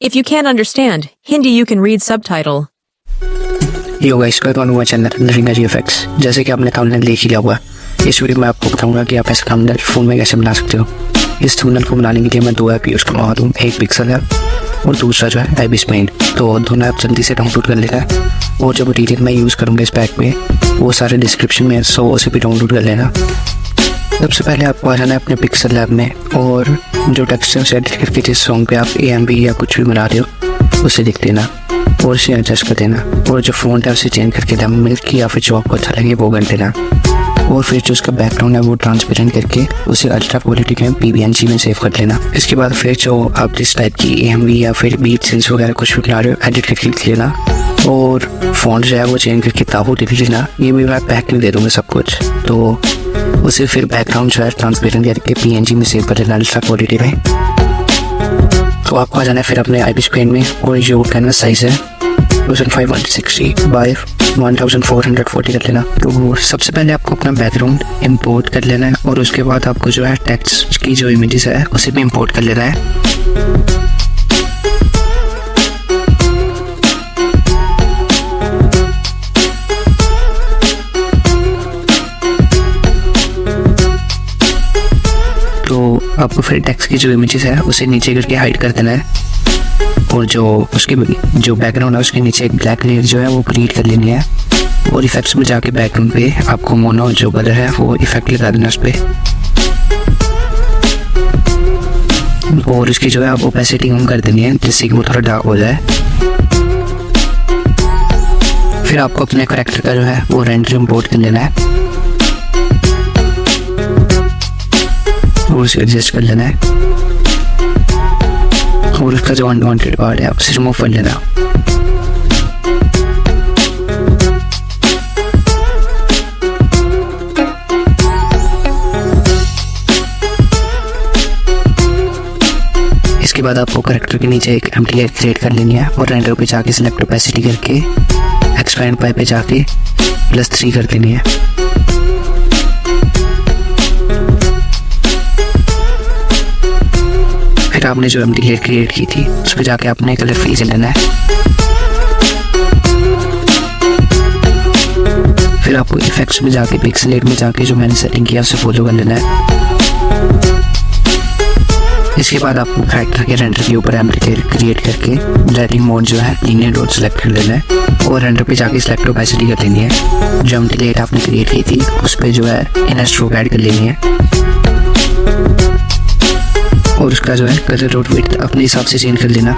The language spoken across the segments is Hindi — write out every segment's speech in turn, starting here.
If you can't understand Hindi, you can read subtitle. Yo guys, welcome to my channel लरिंगा Gfx। जैसे कि आपने थंबनेल देख ही लिया होगा, इस वीडियो में आपको बताऊंगा कि आप ऐसा थंबनेल फोन में कैसे बना सकते हो। इस थंबनेल को बनाने के लिए मैं दो ऐप यूज़ करूँगा, एक पिक्सल ऐप और दूसरा जो है IBIS पेंट। तो दोनों ऐप जल्दी से डाउनलोड कर लेना है और जो मटीरियल मैं यूज़ करूँगा इस पैक में वो सारे डिस्क्रिप्शन में है, सो उसे भी डाउनलोड कर लेना। सबसे पहले आपको आ जाना है अपने पिक्सल ऐप में और जो टेक्स्ट है उसे एडिट करके जिस सॉन्ग पे आप AMV या कुछ भी बना रहे हो उसे लिख देना और उसे एडजस्ट कर देना और जो फ़ॉन्ट है उसे चेंज करके देना मिल्क या फिर जो आपको अच्छा लगे वो कर देना और फिर जो उसका बैकग्राउंड है वो ट्रांसपेरेंट करके उसे अल्ट्रा क्वालिटी के PNG में सेव कर लेना। इसके बाद फिर जो आप जिस टाइप की AMV या फिर बीट सेंस वगैरह कुछ भी बना रहे हो एडिट करके लिख लेना और फॉन्ट जो है वो चेंज करके ताबू लिख लेना। ये भी मैं पैक में दे दूँगा सब कुछ, तो उसे फिर बैकग्राउंड जो है ट्रांसपेरेंट करके PNG में सेव कर लेना अल्ट्रा क्वालिटी में। तो आपको आ जाना है फिर अपने IBIS पेंट में और जो कैनवस साइज़ है 2560 बाय 1440 कर लेना। तो सबसे पहले आपको अपना बैकग्राउंड इंपोर्ट कर लेना है और उसके बाद आपको जो है टेक्स्ट की जो इमेजेस है उसे भी इंपोर्ट कर लेना है। तो आपको फिर टेक्स्ट की जो इमेजेस है उसे नीचे करके हाइड कर देना है और जो उसके जो बैकग्राउंड है उसके नीचे एक ब्लैक लेयर जो है वो क्रिएट कर लेनी है और इफेक्ट्स में जाके बैकग्राउंड पे आपको मोनो जो कलर है वो इफेक्ट लगा देना उस पर और उसकी जो है आप ओपेसिटी कम कर देनी है जिससे कि वो थोड़ा डार्क हो जाए। फिर आपको अपने कैरेक्टर का जो है वो रेंडर इंपोर्ट कर लेना है और उसे एडजस्ट कर लेना है और उसका जो अनवांटेड पार्ट है उसे रिमूव कर लेना। इसके बाद आपको कैरेक्टर के नीचे एक एम्प्टी लेयर क्रिएट कर लेनी है और रेंडर पे जाके सिलेक्ट ओपेसिटी करके एक्सपैंड पाई पे जाके +3 कर देनी है। फिर आपने जो एम्प्टी लेयर क्रिएट की थी उस पर जाके आपने कलर फिल कर लेना है। फिर आपको इफेक्ट्स में जाके पिक्सेलेट में जाके जो मैंने सेटिंग किया उसे फॉलो कर लेना है। इसके बाद आपको कैरेक्टर के रेंडर के ऊपर एम्प्टी लेयर क्रिएट करके ब्लेंडिंग मोड जो है लीनियर डॉट सेलेक्ट कर लेना है और रेंडर पे जाके सिलेक्ट ओपेसिटी कर लेनी है। जो एम्प्टी लेयर आपने क्रिएट की थी उस पर जो है इनर स्ट्रोक ऐड कर लेनी है और उसका जो है कलर और विड्थ अपने हिसाब से चेंज कर लेना।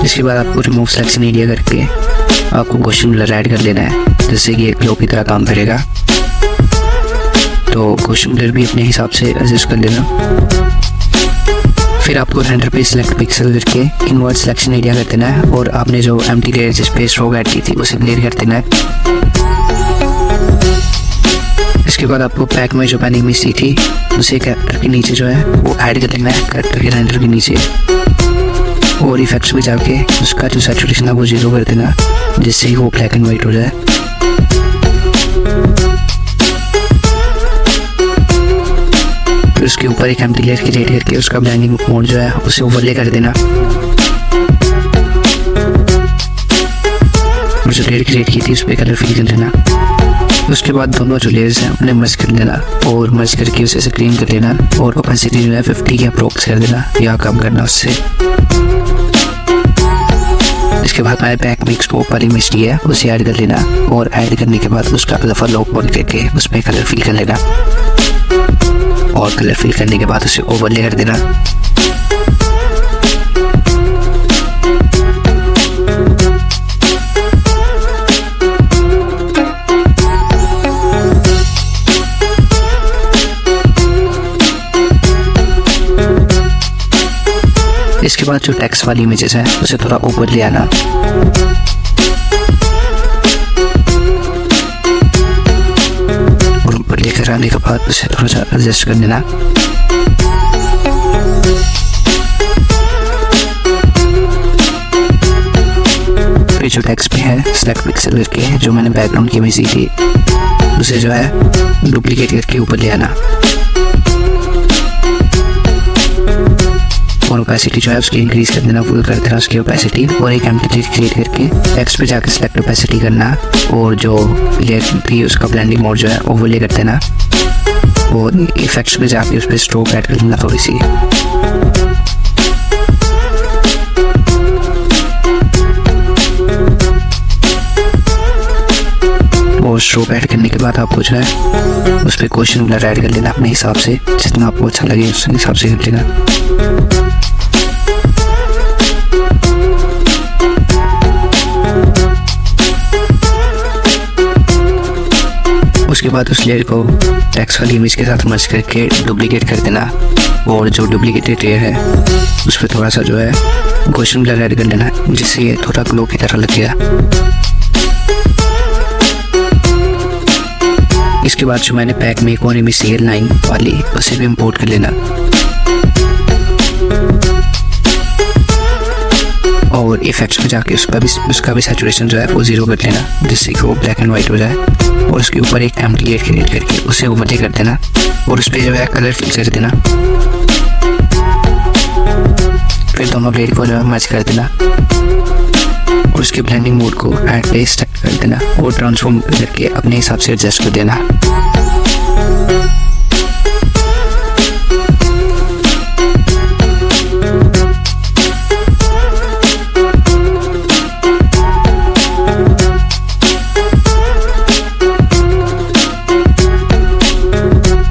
इसके बाद आपको रिमूव सिलेक्शन एरिया करके आपको क्वेश्चन ब्लर ऐड कर लेना है जिससे कि एक ग्लो की तरह काम करेगा। तो क्वेश्चन ब्लर भी अपने हिसाब से एडजस्ट कर लेना। फिर आपको रेंडर पे सिलेक्ट पिक्सल करके इनवर्ट सिलेक्शन एरिया कर देना है और आपने जो एम्प्टी लेयर जिस पे स्ट्रोक ऐड की थी उसे क्लियर कर देना है। इसके बाद आपको पैक में जो मैंने इमेज दी थी उसे कैरेक्टर के नीचे जो है वो ऐड कर देना है कैरेक्टर के रेंडर के नीचे और इफेक्ट्स में जाके उसका जो सैचुरेशन है वो 0 कर देना जिससे कि वो ब्लैक एंड वाइट हो जाए। फिर उसके ऊपर एक एम्प्टी लेयर क्रिएट करके उसका ब्लेंडिंग मोड जो है उसे ओवरले कर देना और जो लेयर क्रिएट की थी उस पर कलर फिल कर देना। उसके बाद दोनों जो लेयर्स हैं उन्हें मर्ज कर लेना और मर्ज करके उसे स्क्रीन कर लेना और ओपेसिटी जो है 50 के अप्रोक्स कर देना या कम करना उससे। इसके बाद मैंने पैक में एक्सपोर्ट वाली इमेज दी है उसे ऐड कर लेना और ऐड करने के बाद उसका दफा लॉक ऑन करके उस पर कलर फिल कर लेना और कलर फिल करने के बाद उसे ओवरले कर देना। इसके बाद जो टेक्स्ट वाली इमेजेस है उसे थोड़ा ऊपर ले आना और ऊपर लेकर आने के बाद उसे थोड़ा सा एडजस्ट कर देना। जो टेक्स्ट पे है सेलेक्ट पिक्सल करके जो मैंने बैकग्राउंड की इमेज दी थी उसे जो है डुप्लीकेट करके ऊपर ले आना और ओपेसिटी जो है उसकी इंक्रीज कर देना, फुल कर देना उसकी ओपेसिटी। और एक एम्पलीट्यूड क्रिएट करके टेक्स्ट पे जाके सेलेक्ट ओपेसिटी करना और जो लेयर थी उसका ब्लेंडिंग मोड जो है ओवरले कर देना और इफेक्ट्स पे जाके उस पर स्ट्रोक ऐड कर देना थोड़ी सी। और स्ट्रोक ऐड करने के बाद आपको जो है उस पर क्वेश्चन ब्लर ऐड कर लेना अपने हिसाब से, जितना आपको अच्छा लगे उस हिसाब से कर लेना। उसके बाद उस लेयर को टेक्स्ट वाली इमेज के साथ मर्ज करके डुप्लीकेट कर देना और जो डुप्लीकेटेड लेयर है उस पर थोड़ा सा जो है क्वेश्चन ब्लर ऐड कर लेना जिससे ये थोड़ा ग्लो की तरह लगेगा। इसके बाद जो मैंने पैक में एक और इमेज सी लाइन वाली उसे भी इंपोर्ट कर लेना और इफेक्ट्स में जाके उसका भी सैचुरेशन जो है वो 0 कर लेना जिससे कि वो ब्लैक एंड वाइट हो जाए और उसके ऊपर एक टेम्पलेट क्रिएट करके उसे ओवरले कर देना और उस पर जो है कलर फिल कर देना। फिर दोनों लेयर को जो है मर्ज कर देना और उसके ब्लेंडिंग मोड को ऐड पे सेट कर देना और ट्रांसफॉर्म करके अपने हिसाब से एडजस्ट कर देना।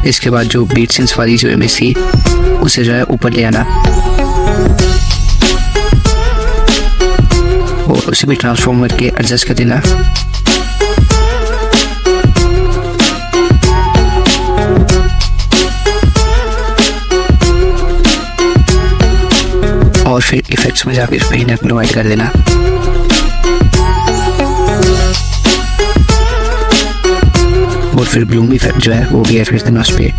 इसके बाद जो बीट सिंस वाली जो इमेज थी उसे जो है ऊपर ले आना और उसे भी ट्रांसफॉर्म करके एडजस्ट कर देना। और फिर इफेक्ट्स में जाकर इस पर इनर ग्लो ऐड कर देना। और फिर ब्लूम इफेक्ट जो है वो भी ऐड कर देना उस पर।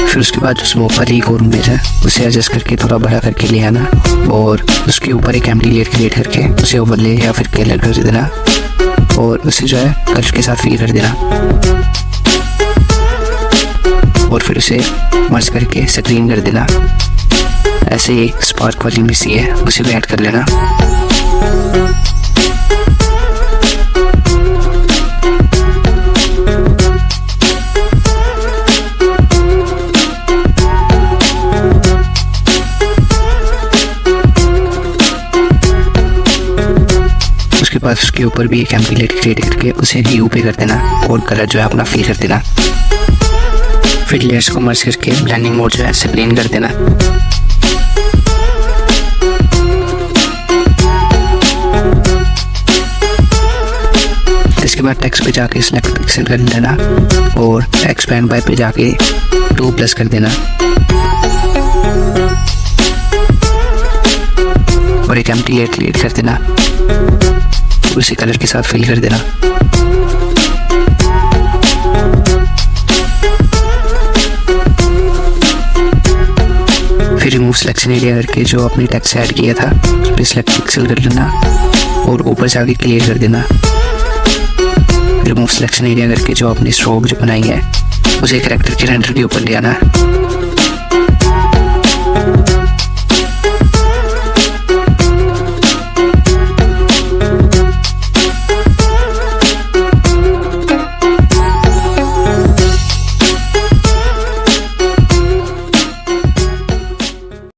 फिर उसके बाद जो स्मोक वाली एक और इमेज है उसे एडजस्ट करके थोड़ा बड़ा करके ले आना और उसके ऊपर एक एम्प्टी लेयर क्रिएट करके उसे ओवरले या फिर कलर कर देना और उसे जो है कलर के साथ फिल कर देना और फिर उसे मर्ज करके स्क्रीन कर देना। ऐसे ही स्पार्क वाली इमेज है उसे भी ऐड कर लेना। उसके बाद उसके ऊपर भी एक एम्प्टी लेयर क्रिएट करके उसे ड्यू पे कर देना और कलर जो है अपना फिल कर देना। फिर लेयर्स को मर्ज करके ब्लेंडिंग मोड जो है स्क्रीन कर देना। इसके बाद टेक्स्ट पे जाके सिलेक्ट पिक्सल कर देना और एक्सपैंड बाय पे जाके 2+ कर देना और एक एम्प्टी लेयर क्रिएट कर देना, उसे कलर के साथ फिल कर देना। फिर रिमूव सिलेक्शन एरिया करके जो अपनी टेक्स्ट ऐड किया था उस पर सिलेक्ट पिक्सल कर लेना और ऊपर से आगे क्लियर कर देना। रिमूव सिलेक्शन एरिया करके जो अपनी स्ट्रोक जो बनाई है उसे कैरेक्टर के रेंडर के ऊपर ले आना